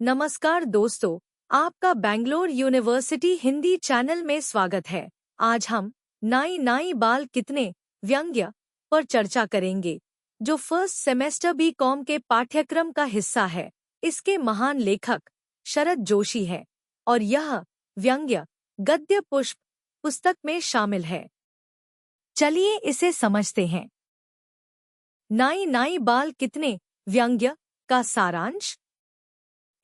नमस्कार दोस्तों, आपका बेंगलोर यूनिवर्सिटी हिंदी चैनल में स्वागत है। आज हम नाई नाई बाल कितने व्यंग्य पर चर्चा करेंगे, जो फर्स्ट सेमेस्टर बी.कॉम के पाठ्यक्रम का हिस्सा है। इसके महान लेखक शरद जोशी है और यह व्यंग्य गद्य पुष्प पुस्तक में शामिल है। चलिए इसे समझते हैं। नाई नाई बाल कितने व्यंग्य का सारांश।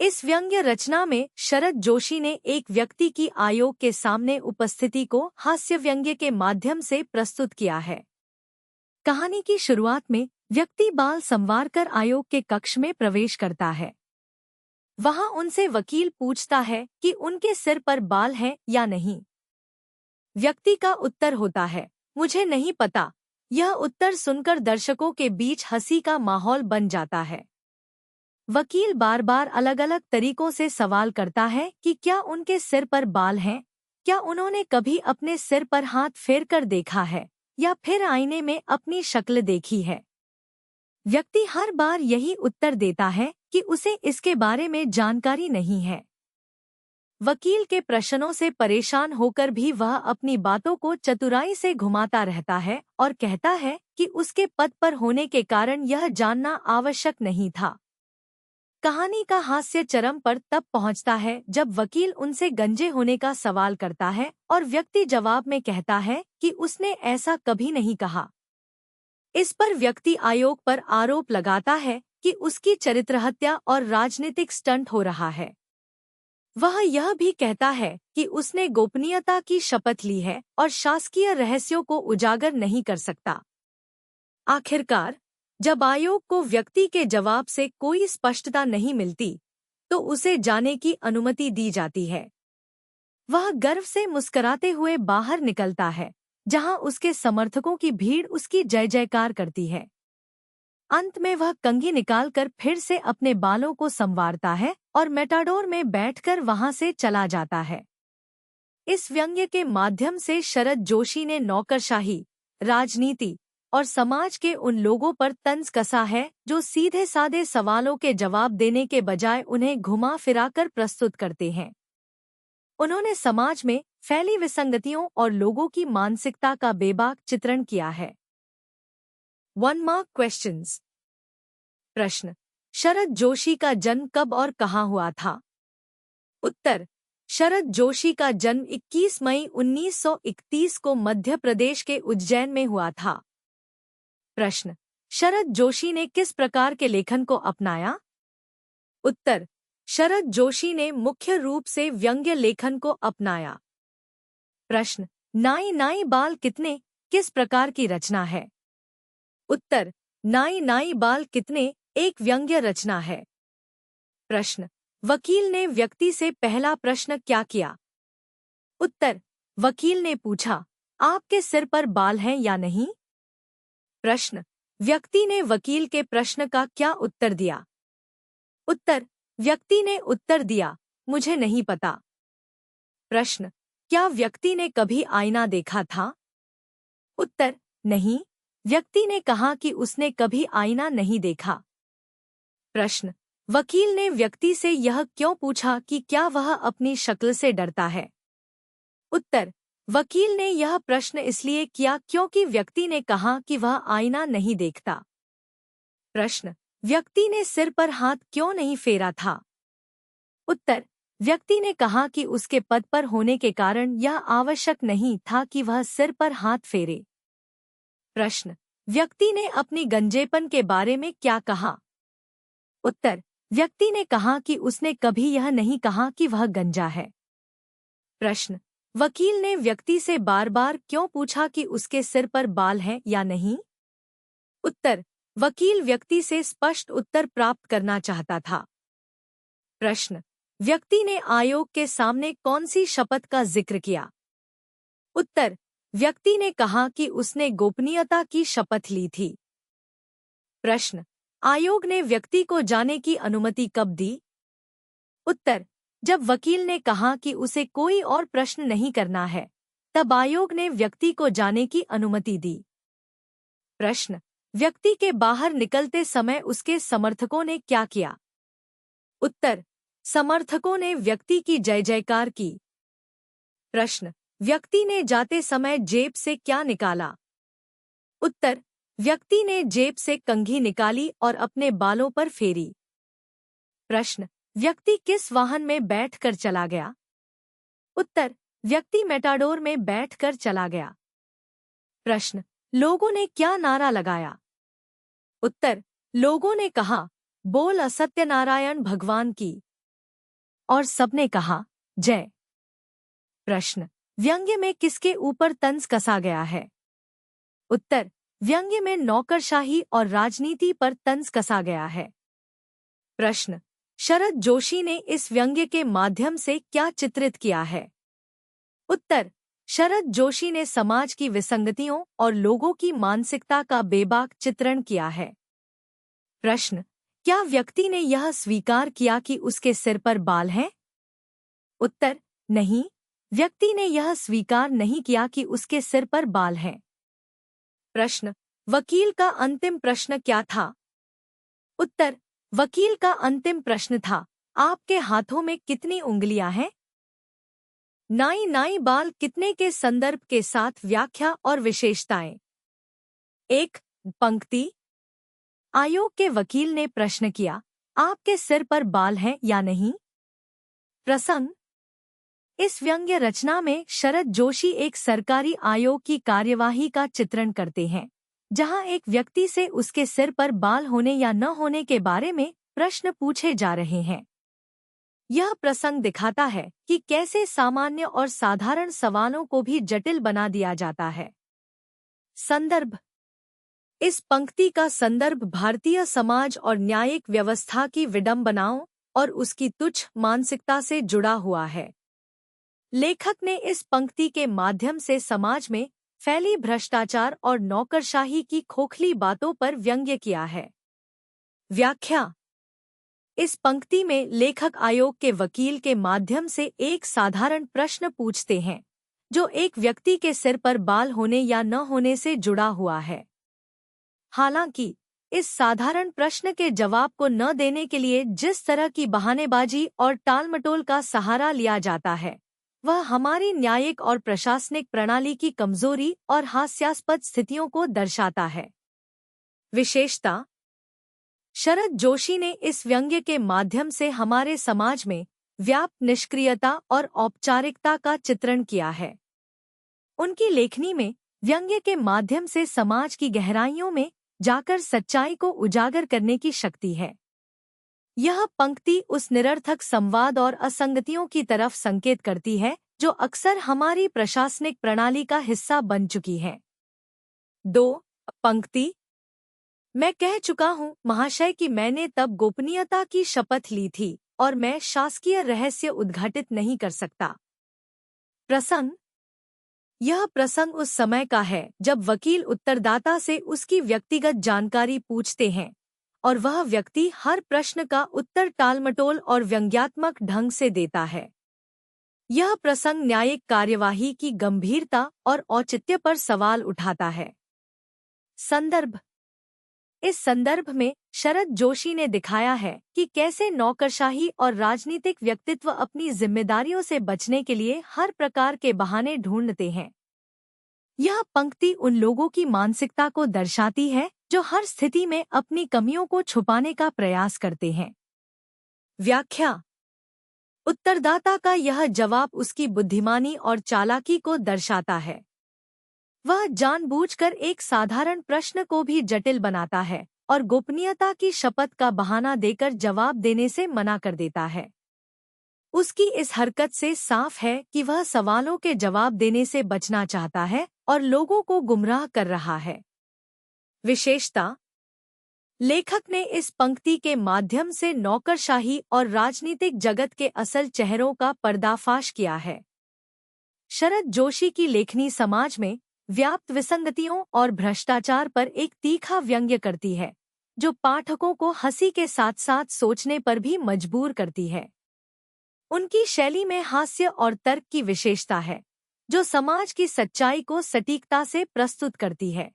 इस व्यंग्य रचना में शरद जोशी ने एक व्यक्ति की आयोग के सामने उपस्थिति को हास्य व्यंग्य के माध्यम से प्रस्तुत किया है। कहानी की शुरुआत में व्यक्ति बाल संवार कर आयोग के कक्ष में प्रवेश करता है। वहां उनसे वकील पूछता है कि उनके सिर पर बाल हैं या नहीं। व्यक्ति का उत्तर होता है, मुझे नहीं पता। यह उत्तर सुनकर दर्शकों के बीच हंसी का माहौल बन जाता है। वकील बार बार अलग अलग तरीकों से सवाल करता है कि क्या उनके सिर पर बाल हैं, क्या उन्होंने कभी अपने सिर पर हाथ फेर कर देखा है या फिर आईने में अपनी शक्ल देखी है। व्यक्ति हर बार यही उत्तर देता है कि उसे इसके बारे में जानकारी नहीं है। वकील के प्रश्नों से परेशान होकर भी वह अपनी बातों को चतुराई से घुमाता रहता है और कहता है कि उसके पद पर होने के कारण यह जानना आवश्यक नहीं था। कहानी का हास्य चरम पर तब पहुंचता है जब वकील उनसे गंजे होने का सवाल करता है और व्यक्ति जवाब में कहता है कि उसने ऐसा कभी नहीं कहा। इस पर व्यक्ति आयोग पर आरोप लगाता है कि उसकी चरित्रहत्या और राजनीतिक स्टंट हो रहा है। वह यह भी कहता है कि उसने गोपनीयता की शपथ ली है और शासकीय रहस्यों को उजागर नहीं कर सकता। आखिरकार जब आयोग को व्यक्ति के जवाब से कोई स्पष्टता नहीं मिलती तो उसे जाने की अनुमति दी जाती है। वह गर्व से मुस्कुराते हुए बाहर निकलता है, जहां उसके समर्थकों की भीड़ उसकी जय जयकार करती है। अंत में वह कंघी निकालकर फिर से अपने बालों को संवारता है और मेटाडोर में बैठकर वहां से चला जाता है। इस व्यंग्य के माध्यम से शरद जोशी ने नौकरशाही, राजनीति और समाज के उन लोगों पर तंज कसा है जो सीधे साधे सवालों के जवाब देने के बजाय उन्हें घुमा फिराकर प्रस्तुत करते हैं। उन्होंने समाज में फैली विसंगतियों और लोगों की मानसिकता का बेबाक चित्रण किया है। 1 मार्क क्वेश्चंस। प्रश्न, शरद जोशी का जन्म कब और कहाँ हुआ था? उत्तर, शरद जोशी का जन्म 21 मई 1931 को मध्य प्रदेश के उज्जैन में हुआ था। प्रश्न, शरद जोशी ने किस प्रकार के लेखन को अपनाया? उत्तर, शरद जोशी ने मुख्य रूप से व्यंग्य लेखन को अपनाया। प्रश्न, नाई नाई बाल कितने किस प्रकार की रचना है? उत्तर, नाई नाई बाल कितने एक व्यंग्य रचना है। प्रश्न, वकील ने व्यक्ति से पहला प्रश्न क्या किया? उत्तर, वकील ने पूछा, आपके सिर पर बाल हैं या नहीं? प्रश्न, व्यक्ति ने वकील के प्रश्न का क्या उत्तर दिया? उत्तर, व्यक्ति ने उत्तर दिया, मुझे नहीं पता। प्रश्न, क्या व्यक्ति ने कभी आईना देखा था? उत्तर, नहीं, व्यक्ति ने कहा कि उसने कभी आईना नहीं देखा। प्रश्न, वकील ने व्यक्ति से यह क्यों पूछा कि क्या वह अपनी शक्ल से डरता है? उत्तर, वकील ने यह प्रश्न इसलिए किया क्योंकि व्यक्ति ने कहा कि वह आईना नहीं देखता। प्रश्न, व्यक्ति ने सिर पर हाथ क्यों नहीं फेरा था? उत्तर, व्यक्ति ने कहा कि उसके पद पर होने के कारण यह आवश्यक नहीं था कि वह सिर पर हाथ फेरे। प्रश्न, व्यक्ति ने अपनी गंजेपन के बारे में क्या कहा? उत्तर, व्यक्ति ने कहा कि उसने कभी यह नहीं कहा कि वह गंजा है। प्रश्न, वकील ने व्यक्ति से बार बार क्यों पूछा कि उसके सिर पर बाल हैं या नहीं? उत्तर, वकील व्यक्ति से स्पष्ट उत्तर प्राप्त करना चाहता था। प्रश्न, व्यक्ति ने आयोग के सामने कौन सी शपथ का जिक्र किया? उत्तर, व्यक्ति ने कहा कि उसने गोपनीयता की शपथ ली थी। प्रश्न, आयोग ने व्यक्ति को जाने की अनुमति कब दी? उत्तर, जब वकील ने कहा कि उसे कोई और प्रश्न नहीं करना है, तब आयोग ने व्यक्ति को जाने की अनुमति दी। प्रश्न, व्यक्ति के बाहर निकलते समय उसके समर्थकों ने क्या किया? उत्तर, समर्थकों ने व्यक्ति की जय जयकार की। प्रश्न, व्यक्ति ने जाते समय जेब से क्या निकाला? उत्तर, व्यक्ति ने जेब से कंघी निकाली और अपने बालों पर फेरी। प्रश्न, व्यक्ति किस वाहन में बैठकर चला गया? उत्तर, व्यक्ति मेटाडोर में बैठकर चला गया। प्रश्न, लोगों ने क्या नारा लगाया? उत्तर, लोगों ने कहा, बोल सत्यनारायण भगवान की, और सबने कहा, जय। प्रश्न, व्यंग्य में किसके ऊपर तंज कसा गया है? उत्तर, व्यंग्य में नौकरशाही और राजनीति पर तंज कसा गया है। प्रश्न, शरद जोशी ने इस व्यंग्य के माध्यम से क्या चित्रित किया है? उत्तर, शरद जोशी ने समाज की विसंगतियों और लोगों की मानसिकता का बेबाक चित्रण किया है। प्रश्न, क्या व्यक्ति ने यह स्वीकार किया कि उसके सिर पर बाल हैं? उत्तर, नहीं, व्यक्ति ने यह स्वीकार नहीं किया कि उसके सिर पर बाल हैं। प्रश्न, वकील का अंतिम प्रश्न क्या था? उत्तर, वकील का अंतिम प्रश्न था, आपके हाथों में कितनी उंगलियां हैं? नाई नाई बाल कितने के संदर्भ के साथ व्याख्या और विशेषताएं। 1. पंक्ति। आयोग के वकील ने प्रश्न किया, आपके सिर पर बाल हैं या नहीं? प्रसंग। इस व्यंग्य रचना में शरद जोशी एक सरकारी आयोग की कार्यवाही का चित्रण करते हैं, जहां एक व्यक्ति से उसके सिर पर बाल होने या न होने के बारे में प्रश्न पूछे जा रहे हैं। यह प्रसंग दिखाता है कि कैसे सामान्य और साधारण सवालों को भी जटिल बना दिया जाता है। संदर्भ। इस पंक्ति का संदर्भ भारतीय समाज और न्यायिक व्यवस्था की विडंबनाओं और उसकी तुच्छ मानसिकता से जुड़ा हुआ है। लेखक ने इस पंक्ति के माध्यम से समाज में फैली भ्रष्टाचार और नौकरशाही की खोखली बातों पर व्यंग्य किया है। व्याख्या। इस पंक्ति में लेखक आयोग के वकील के माध्यम से एक साधारण प्रश्न पूछते हैं, जो एक व्यक्ति के सिर पर बाल होने या न होने से जुड़ा हुआ है। हालांकि इस साधारण प्रश्न के जवाब को न देने के लिए जिस तरह की बहानेबाजी और टालमटोल का सहारा लिया जाता है, वह हमारी न्यायिक और प्रशासनिक प्रणाली की कमजोरी और हास्यास्पद स्थितियों को दर्शाता है। विशेषता। शरद जोशी ने इस व्यंग्य के माध्यम से हमारे समाज में व्याप्त निष्क्रियता और औपचारिकता का चित्रण किया है। उनकी लेखनी में व्यंग्य के माध्यम से समाज की गहराइयों में जाकर सच्चाई को उजागर करने की शक्ति है। यह पंक्ति उस निरर्थक संवाद और असंगतियों की तरफ संकेत करती है जो अक्सर हमारी प्रशासनिक प्रणाली का हिस्सा बन चुकी है। 2. पंक्ति। मैं कह चुका हूँ महाशय कि मैंने तब गोपनीयता की शपथ ली थी और मैं शासकीय रहस्य उद्घाटित नहीं कर सकता। प्रसंग। यह प्रसंग उस समय का है जब वकील उत्तरदाता से उसकी व्यक्तिगत जानकारी पूछते हैं और वह व्यक्ति हर प्रश्न का उत्तर टालमटोल और व्यंग्यात्मक ढंग से देता है। यह प्रसंग न्यायिक कार्यवाही की गंभीरता और औचित्य पर सवाल उठाता है। संदर्भ। इस संदर्भ में शरद जोशी ने दिखाया है कि कैसे नौकरशाही और राजनीतिक व्यक्तित्व अपनी जिम्मेदारियों से बचने के लिए हर प्रकार के बहाने ढूंढते हैं। यह पंक्ति उन लोगों की मानसिकता को दर्शाती है जो हर स्थिति में अपनी कमियों को छुपाने का प्रयास करते हैं। व्याख्या। उत्तरदाता का यह जवाब उसकी बुद्धिमानी और चालाकी को दर्शाता है। वह जानबूझकर एक साधारण प्रश्न को भी जटिल बनाता है और गोपनीयता की शपथ का बहाना देकर जवाब देने से मना कर देता है। उसकी इस हरकत से साफ है कि वह सवालों के जवाब देने से बचना चाहता है और लोगों को गुमराह कर रहा है। विशेषता। लेखक ने इस पंक्ति के माध्यम से नौकरशाही और राजनीतिक जगत के असल चेहरों का पर्दाफाश किया है। शरद जोशी की लेखनी समाज में व्याप्त विसंगतियों और भ्रष्टाचार पर एक तीखा व्यंग्य करती है, जो पाठकों को हंसी के साथ साथ सोचने पर भी मजबूर करती है। उनकी शैली में हास्य और तर्क की विशेषता है, जो समाज की सच्चाई को सटीकता से प्रस्तुत करती है।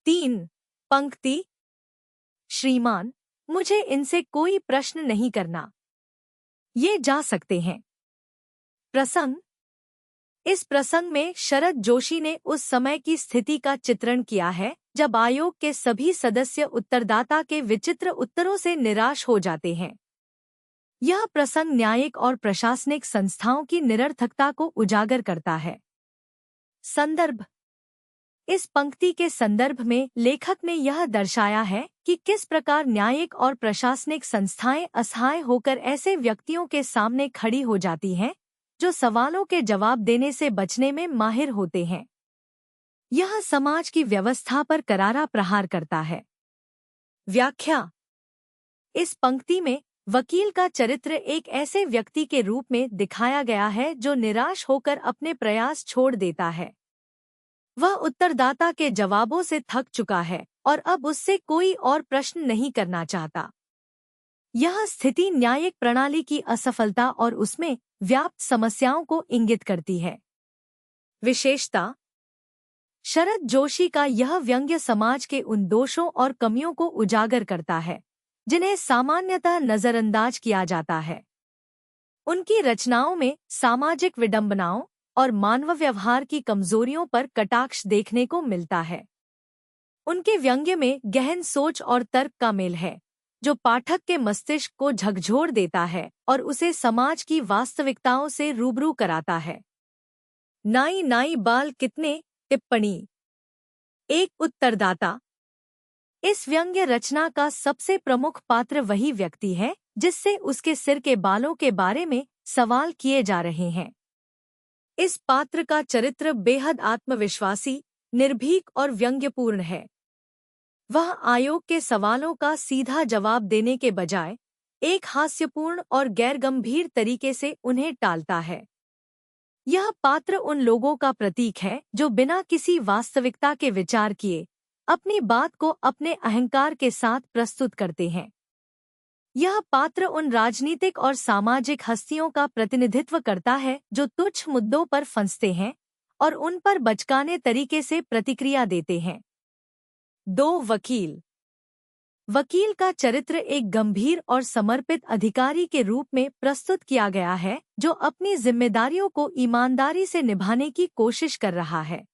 3. पंक्ति। श्रीमान, मुझे इनसे कोई प्रश्न नहीं करना। ये जा सकते हैं। प्रसंग। इस प्रसंग में शरद जोशी ने उस समय की स्थिति का चित्रण किया है जब आयोग के सभी सदस्य उत्तरदाता के विचित्र उत्तरों से निराश हो जाते हैं। यह प्रसंग न्यायिक और प्रशासनिक संस्थाओं की निरर्थकता को उजागर करता है। संदर्भ। इस पंक्ति के संदर्भ में लेखक ने यह दर्शाया है कि किस प्रकार न्यायिक और प्रशासनिक संस्थाएं असहाय होकर ऐसे व्यक्तियों के सामने खड़ी हो जाती हैं जो सवालों के जवाब देने से बचने में माहिर होते हैं। यह समाज की व्यवस्था पर करारा प्रहार करता है। व्याख्या। इस पंक्ति में वकील का चरित्र एक ऐसे व्यक्ति के रूप में दिखाया गया है जो निराश होकर अपने प्रयास छोड़ देता है। वह उत्तरदाता के जवाबों से थक चुका है और अब उससे कोई और प्रश्न नहीं करना चाहता। यह स्थिति न्यायिक प्रणाली की असफलता और उसमें व्याप्त समस्याओं को इंगित करती है। विशेषता। शरद जोशी का यह व्यंग्य समाज के उन दोषों और कमियों को उजागर करता है जिन्हें सामान्यतः नजरअंदाज किया जाता है। उनकी रचनाओं में सामाजिक विडंबनाओं और मानव व्यवहार की कमजोरियों पर कटाक्ष देखने को मिलता है। उनके व्यंग्य में गहन सोच और तर्क का मेल है जो पाठक के मस्तिष्क को झकझोर देता है और उसे समाज की वास्तविकताओं से रूबरू कराता है। नाई नाई बाल कितने। टिप्पणी। एक उत्तरदाता। इस व्यंग्य रचना का सबसे प्रमुख पात्र वही व्यक्ति है जिससे उसके सिर के बालों के बारे में सवाल किए जा रहे हैं। इस पात्र का चरित्र बेहद आत्मविश्वासी, निर्भीक और व्यंग्यपूर्ण है। वह आयोग के सवालों का सीधा जवाब देने के बजाय एक हास्यपूर्ण और गैरगंभीर तरीके से उन्हें टालता है। यह पात्र उन लोगों का प्रतीक है जो बिना किसी वास्तविकता के विचार किए अपनी बात को अपने अहंकार के साथ प्रस्तुत करते हैं। यह पात्र उन राजनीतिक और सामाजिक हस्तियों का प्रतिनिधित्व करता है जो तुच्छ मुद्दों पर फंसते हैं और उन पर बचकाने तरीके से प्रतिक्रिया देते हैं। 2 वकील। वकील का चरित्र एक गंभीर और समर्पित अधिकारी के रूप में प्रस्तुत किया गया है जो अपनी जिम्मेदारियों को ईमानदारी से निभाने की कोशिश कर रहा है,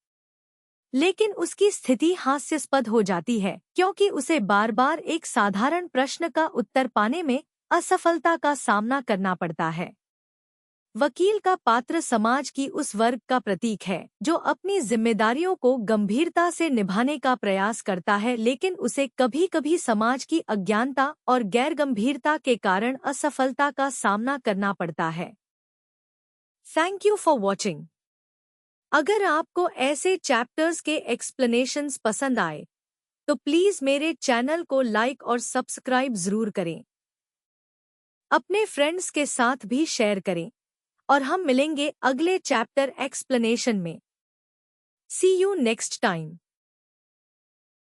लेकिन उसकी स्थिति हास्यास्पद हो जाती है क्योंकि उसे बार बार एक साधारण प्रश्न का उत्तर पाने में असफलता का सामना करना पड़ता है। वकील का पात्र समाज की उस वर्ग का प्रतीक है जो अपनी जिम्मेदारियों को गंभीरता से निभाने का प्रयास करता है, लेकिन उसे कभी कभी समाज की अज्ञानता और गैरगंभीरता के कारण असफलता का सामना करना पड़ता है। Thank you for watching. अगर आपको ऐसे चैप्टर्स के एक्सप्लेनेशंस पसंद आए तो प्लीज मेरे चैनल को लाइक और सब्सक्राइब जरूर करें। अपने फ्रेंड्स के साथ भी शेयर करें और हम मिलेंगे अगले चैप्टर एक्सप्लेनेशन में। सी यू नेक्स्ट टाइम।